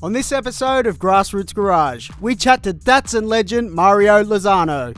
On this episode of GrassRoots Garage, we chat to Datsun legend Mario Lozano.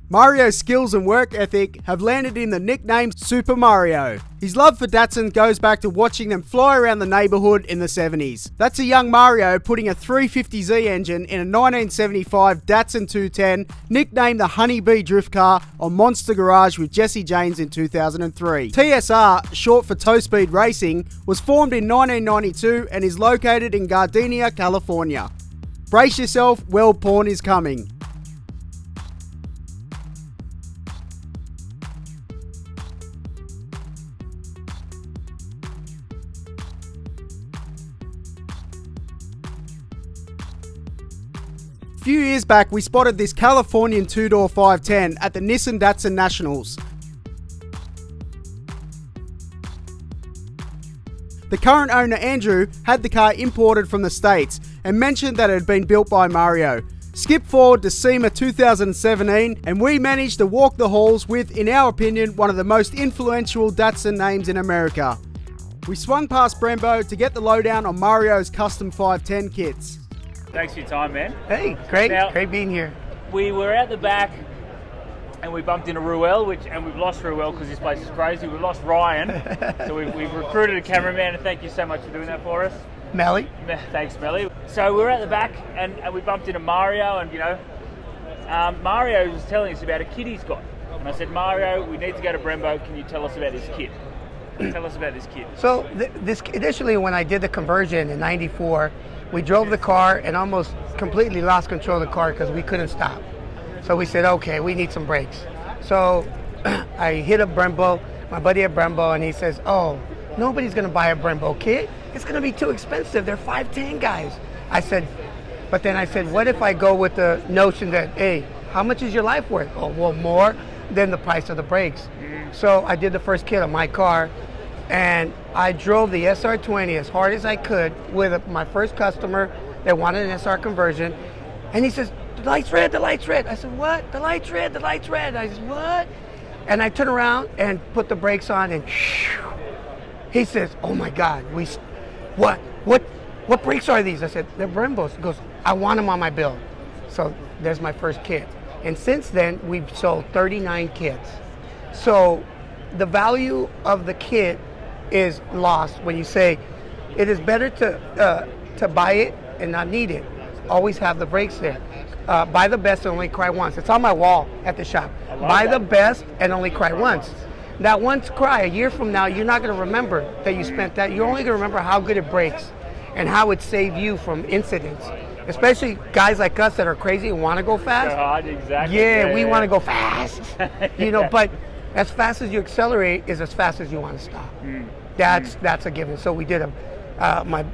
Mario's skills and work ethic have landed him the nickname Super Mario. His love for Datsun goes back to watching them fly around the neighbourhood in the 70s. That's a young Mario putting a 350Z engine in a 1975 Datsun 210, nicknamed the Honeybee Drift Car, on Monster Garage with Jesse James in 2003. TSR, short for Tow Speed Racing, was formed in 1992 and is located in Gardenia, California. Brace yourself, world porn is coming. A few years back, we spotted this Californian two-door 510 at the Nissan Datsun Nationals. The current owner, Andrew, had the car imported from the States and mentioned that it had been built by Mario. Skip forward to SEMA 2017 and we managed to walk the halls with, in our opinion, one of the most influential Datsun names in America. We swung past Brembo to get the lowdown on Mario's custom 510 kits. Thanks for your time, man. Hey, great being here. We were at the back and we bumped into Ruel, and we've lost Ruel because this place is crazy. We've lost Ryan, so we've recruited a cameraman, and thank you so much for doing that for us. Melly. Thanks, Melly. So we were at the back and we bumped into Mario, and Mario was telling us about a kit he's got. And I said, Mario, we need to go to Brembo. Can you tell us about this kit? Tell us about this kit. So initially when I did the conversion in '94, we drove the car and almost completely lost control of the car because we couldn't stop. So we said, okay, we need some brakes. So I hit up Brembo, my buddy at Brembo, and he says, oh, nobody's gonna buy a Brembo kit. It's gonna be too expensive. They're 510 guys. But then I said, what if I go with the notion that, hey, how much is your life worth? Oh, well, more than the price of the brakes. So I did the first kit on my car, and I drove the SR20 as hard as I could with my first customer that wanted an SR conversion. And he says, the light's red, the light's red. I said, what? The light's red, the light's red. I said, what? And I turn around and put the brakes on, and he says, oh my God, what brakes are these? I said, they're Brembos. He goes, I want them on my bill. So there's my first kit. And since then, we've sold 39 kits. So the value of the kit is lost when you say it is better to buy it and not need it. Always have the brakes there. Buy the best and only cry once. It's on my wall at the shop. Buy the best and only cry once. That once cry, a year from now, you're not going to remember that you spent that. You're only going to remember how good it brakes and how it saved you from incidents. Especially guys like us that are crazy and want to go fast. Exactly. Yeah, we want to go fast. But as fast as you accelerate is as fast as you want to stop. That's a given. So we did my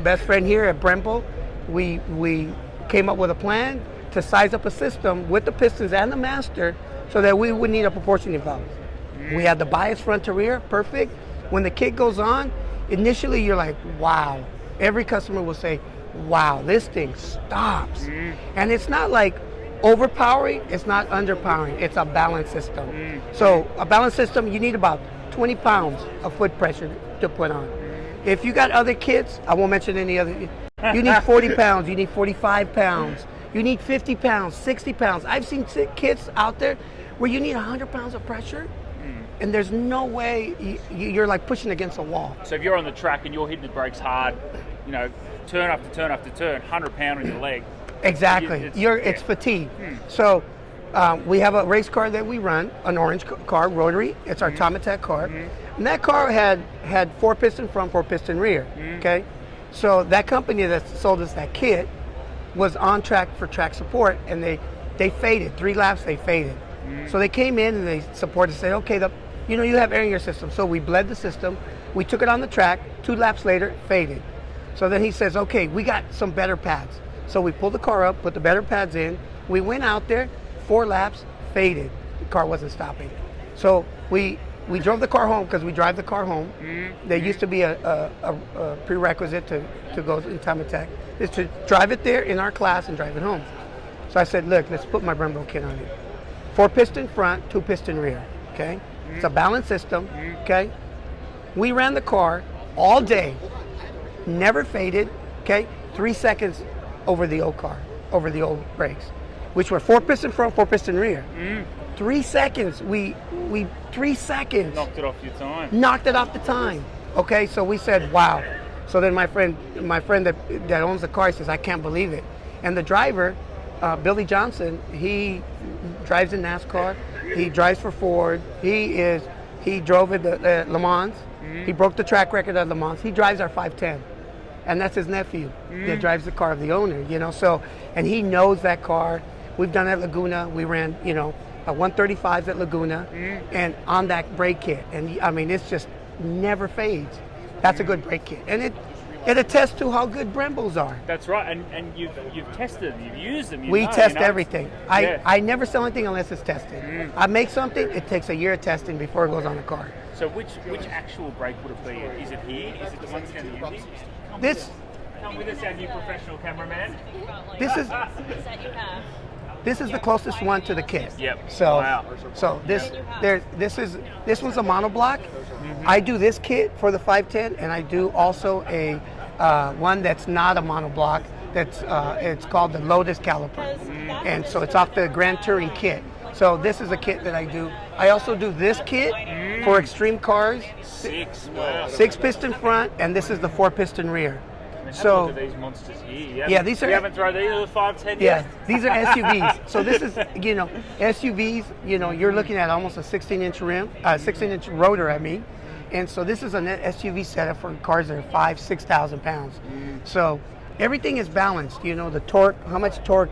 best friend here at Brembo, we came up with a plan to size up a system with the pistons and the master so that we would need a proportioning valve. We had the bias front to rear, perfect. When the kit goes on, initially you're like, wow. Every customer will say, wow, this thing stops. And it's not like overpowering, it's not underpowering, it's a balance system. So a balance system, you need about 20 pounds of foot pressure to put on. If you got other kits, I won't mention any other, you need 40 pounds, you need 45 pounds, you need 50 pounds, 60 pounds. I've seen kits out there where you need 100 pounds of pressure, and there's no way you're like pushing against a wall. So if you're on the track and you're hitting the brakes hard, turn after turn after turn, 100-pound on your leg. Exactly. It's fatigue. So we have a race car that we run, an orange car, rotary. It's our Hi-Tec car. And that car had 4-piston front, 4-piston rear. Okay. So that company that sold us that kit was on track for track support, and they faded. 3 laps, they faded. So they came in and they supported, said, okay, you have air in your system. So we bled the system. We took it on the track. 2 laps later, it faded. So then he says, okay, we got some better pads. So we pulled the car up, put the better pads in. We went out there, 4 laps, faded. The car wasn't stopping. So we drove the car home because we drive the car home. There used to be a prerequisite to go in Hi-Tec is to drive it there in our class and drive it home. So I said, look, let's put my Brembo kit on it. 4-piston front, 2-piston rear, okay? It's a balanced system, okay? We ran the car all day, never faded, okay? 3 seconds over the old car, over the old brakes, which were 4-piston front, 4-piston rear. 3 seconds, we 3 seconds. Knocked it off your time. Knocked it off the time. Okay, so we said, wow. So then my friend that owns the car says, I can't believe it. And the driver, Billy Johnson, he drives in NASCAR. He drives for Ford. He drove at Le Mans. He broke the track record at Le Mans. He drives our 510. And that's his nephew that drives the car of the owner, you know. So, and he knows that car. We've done it at Laguna. We ran, you know, 135s at Laguna and on that brake kit. And I mean, it's just never fades. That's a good brake kit. And it attests to how good Brembos are. That's right. And you've tested them, you've used them. We test everything. I never sell anything unless it's tested. I make something, it takes a year of testing before it goes on the car. So which actual brake would it be? Is it here? Is it the one that's using? Come with us, our new professional cameraman. This is the closest one to the kit. Yep. So, wow. So this one's a monoblock. I do this kit for the 510, and I do also a one that's not a monoblock. That's it's called the Lotus Caliper, and so it's off the Grand Touring kit. So this is a kit that I do. I also do this kit for extreme cars. 6-piston front, and this is the 4-piston rear. So look at these monsters here. Yeah, these are. You haven't thrown these are the 510 Yeah, yet? these are SUVs. So this is, you know, SUVs. You know, you're looking at almost a 16-inch rim, 16-inch rotor. I mean, and so this is an SUV setup for cars that are 5,000 to 6,000 pounds. So everything is balanced. You know, the torque, how much torque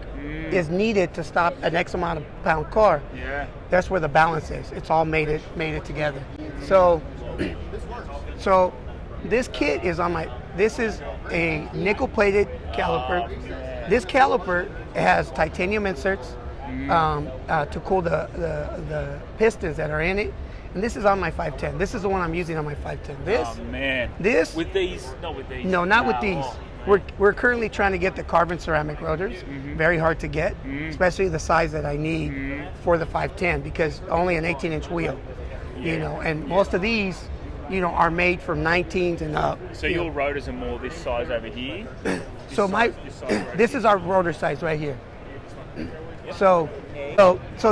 is needed to stop an X amount of pound car. Yeah. That's where the balance is. It's all made it together. So this kit is on my. This is a nickel-plated caliper. This caliper has titanium inserts to cool the pistons that are in it. And this is on my 510. This is the one I'm using on my 510. This, oh man. This with these, not with these. No, not with these. We're currently trying to get the carbon ceramic rotors. Very hard to get, especially the size that I need for the 510 because only an 18-inch wheel. You know, and most of these, you know, are made from 19s and up. So your rotors are more this size over here? This is our rotor size right here. So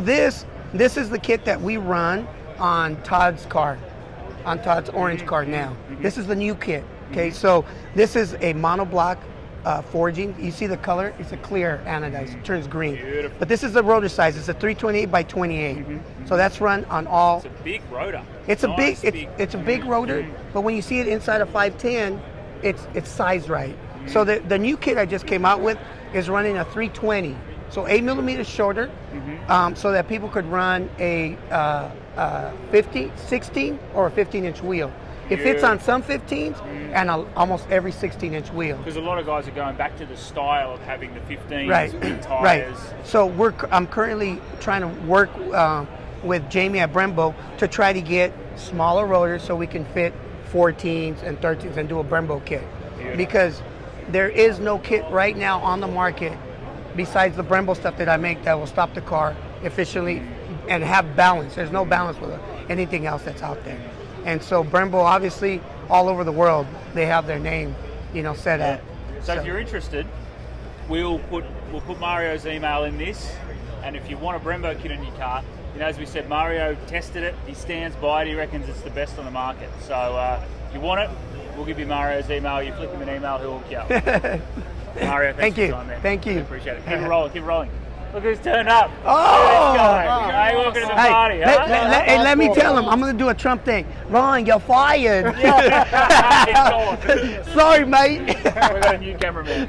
this is the kit that we run on Todd's car, on Todd's orange car now. This is the new kit. Okay, so this is a monoblock forging. You see the color? It's a clear anodized. It turns green. Beautiful. But this is the rotor size. It's a 328 by 28. So that's run on all. It's a big rotor. It's a big rotor. But when you see it inside a 510, it's sized right. So the new kit I just came out with is running a 320. So 8 millimeters shorter, so that people could run a 16 or a 15-inch wheel. It fits on some 15s and almost every 16-inch wheel. Because a lot of guys are going back to the style of having the 15s right. tires. Right. So I'm currently trying to work with Jamie at Brembo to try to get smaller rotors so we can fit 14s and 13s and do a Brembo kit. Beautiful. Because there is no kit right now on the market besides the Brembo stuff that I make that will stop the car efficiently and have balance. There's no balance with anything else that's out there. And so Brembo, obviously, all over the world, they have their name, you know, set at. So if you're interested, we'll put Mario's email in this, and if you want a Brembo kit in your car, you know, as we said, Mario tested it. He stands by it. He reckons it's the best on the market. So if you want it, we'll give you Mario's email. You flick him an email, he'll hook you up. Mario, thank you. Thank you. Appreciate it. Keep it rolling. Keep it rolling. Look who's turned up. Oh! Hey, welcome to the party. Hey, let me tell him. I'm going to do a Trump thing. Ron, you're fired. Sorry, mate. We got a new cameraman.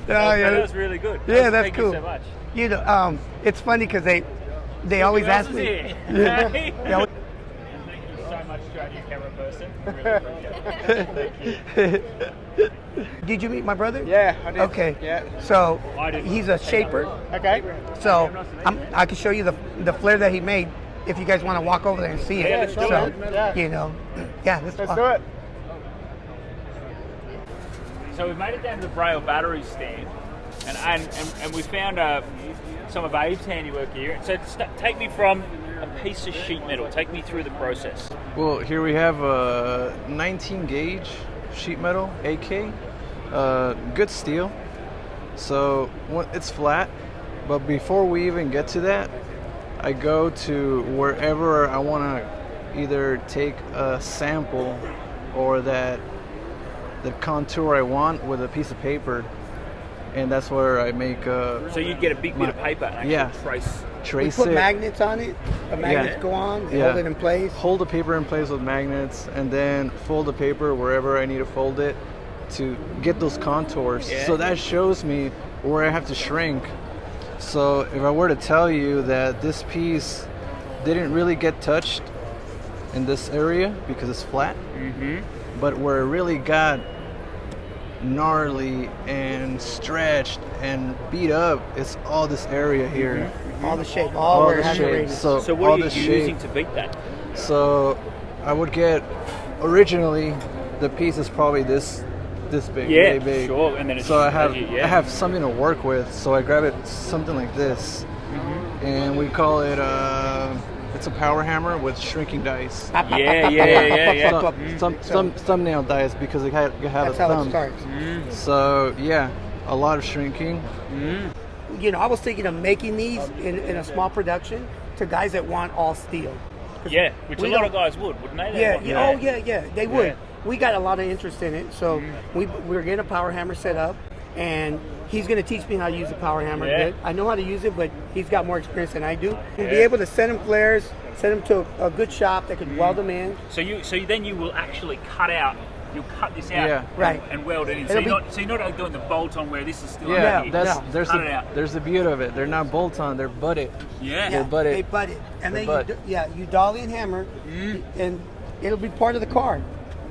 That was really good. Yeah, that's Thank cool. you so much. You know, it's funny because they always ask me. Thank you so much to our new camera person. Really appreciate it. Thank you. Did you meet my brother? Yeah, I did. Okay. Yeah. So he's a shaper. Okay. So I can show you the flare that he made if you guys want to walk over there and see it. Yeah, let's do so, it. Yeah. you know, yeah, let's do it. So we've made it down to the Braille Battery stand. And we found some of Abe's handiwork here. So take me from a piece of sheet metal. Take me through the process. Well, here we have a 19 gauge sheet metal AK, good steel. So it's flat, but before we even get to that, I go to wherever I want to either take a sample or the contour I want with a piece of paper, and that's where I make So you get a big bit of paper and actually trace We put it. magnets on it. The magnets go on, they hold it in place. Hold the paper in place with magnets, and then fold the paper wherever I need to fold it to get those contours. Yeah. So that shows me where I have to shrink. So if I were to tell you that this piece didn't really get touched in this area because it's flat, but where it really got gnarly and stretched and beat up, it's all this area here. All the shape, all where it has a shape. radius. So So all what are you this using shape. to beat that? So I would get, originally the piece is probably this big, Yeah, really big. sure. And then it's So I yeah. have something to work with. So I grab it something like this, and we call it it's a power hammer with shrinking dice. Yeah. Some thumbnail dice because it have That's a how thumb. it starts. So yeah, a lot of shrinking. You know, I was thinking of making these in a small production to guys that want all steel. Yeah, which We a lot don't- of guys would, wouldn't they? They Yeah, want yeah, that. they would. Yeah. We got a lot of interest in it, so we're getting a power hammer set up, and he's going to teach me how to use the power hammer. Yeah. Good. I know how to use it, but he's got more experience than I do. And be Yeah. able to send him flares, send him to a good shop that can weld them in. So then you will actually cut this out Yeah. Right. and weld it in. It'll So you're not doing the bolt on where this is still Yeah, under here. there's the beauty of it. They're not bolt on, they're butted. Yeah. They're butted. They butt it. And They're then butt. you dolly and hammer, and it'll be part of the car.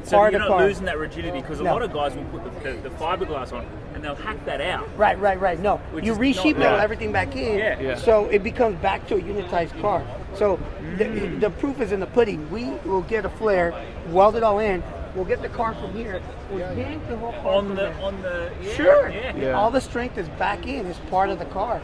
So Part you're of not the car. losing that rigidity because a No. lot of guys will put the fiberglass on and they'll hack that out. Right. No, Which you is resheet not metal right. everything back in, Yeah. so it becomes back to a unitized car. So the proof is in the pudding. We will get a flare, weld it all in. We'll get the car from here. We'll yank the whole car from there. Sure. Yeah. All the strength is back in. It's part of the car.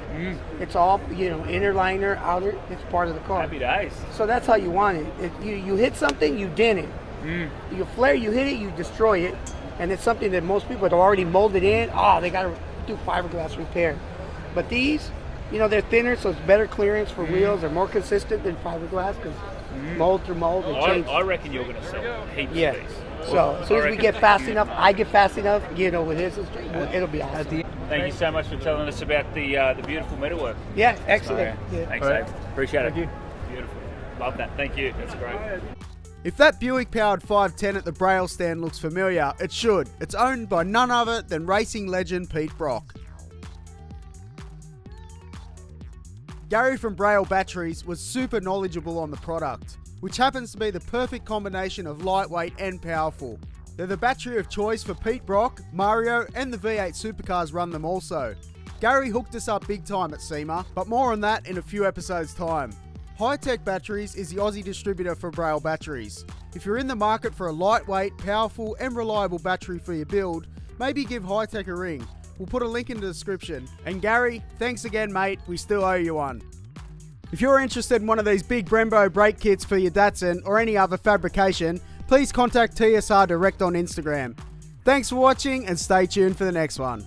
It's all inner liner, outer. It's part of the car. Happy days. So that's how you want it. You hit something, you dent it. You flare, you hit it, you destroy it, and it's something that most people have already molded in. Oh, they got to do fiberglass repair. But these, they're thinner, so it's better clearance for wheels. They're more consistent than fiberglass because mold through mold, they change. I reckon you're going to sell heaps Yeah. of these. So as soon as we get fast enough, I get fast enough, with his, it'll be awesome. Thank you so much for telling us about the beautiful metalwork. Yeah, excellent. Yeah. Thanks, All right. Abe. Appreciate it. Thank you. Beautiful. Love that. Thank you. That's great. If that Buick-powered 510 at the Braille stand looks familiar, it should. It's owned by none other than racing legend Pete Brock. Gary from Braille Batteries was super knowledgeable on the product, which happens to be the perfect combination of lightweight and powerful. They're the battery of choice for Pete Brock, Mario, and the V8 supercars run them also. Gary hooked us up big time at SEMA, but more on that in a few episodes' time. Hi-Tec Batteries is the Aussie distributor for Braille Batteries. If you're in the market for a lightweight, powerful and reliable battery for your build, maybe give Hi-Tec a ring. We'll put a link in the description. And Gary, thanks again mate, we still owe you one. If you're interested in one of these big Brembo brake kits for your Datsun or any other fabrication, please contact TSR direct on Instagram. Thanks for watching and stay tuned for the next one.